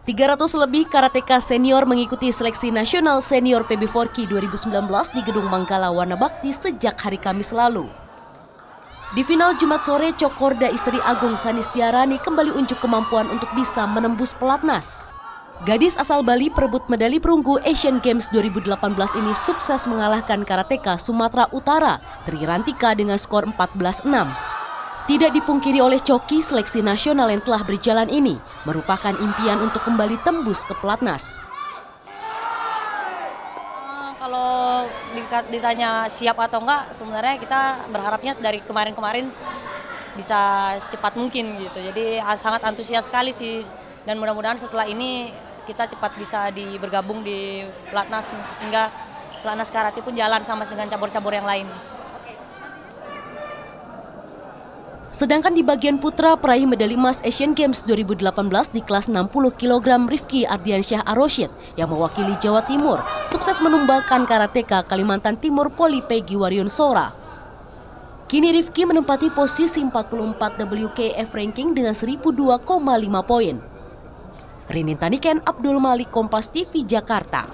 300 lebih karateka senior mengikuti seleksi nasional senior PB4K 2019 di Gedung Manggala Wana Bakti sejak hari Kamis lalu. Di final Jumat sore, Cokorda istri Agung Sanistiarani kembali unjuk kemampuan untuk bisa menembus pelatnas. Gadis asal Bali perebut medali perunggu Asian Games 2018 ini sukses mengalahkan karateka Sumatera Utara, Tri Rantika dengan skor 14-6. Tidak dipungkiri oleh Coki, seleksi nasional yang telah berjalan ini merupakan impian untuk kembali tembus ke pelatnas. Kalau ditanya siap atau enggak, sebenarnya kita berharapnya dari kemarin-kemarin bisa secepat mungkin gitu. Jadi sangat antusias sekali sih, dan mudah-mudahan setelah ini kita cepat bisa bergabung di pelatnas sehingga pelatnas karate pun jalan sama dengan cabur-cabur yang lain. Sedangkan di bagian putra, peraih medali emas Asian Games 2018 di kelas 60 kg Rifki Ardiansyah Arosyid yang mewakili Jawa Timur sukses menumbalkan karateka Kalimantan Timur Poli Peggy Waryunsora. Kini Rifki menempati posisi 44 WKF ranking dengan 1002,5 poin. Rinin Taniken, Abdul Malik, Kompas TV, Jakarta.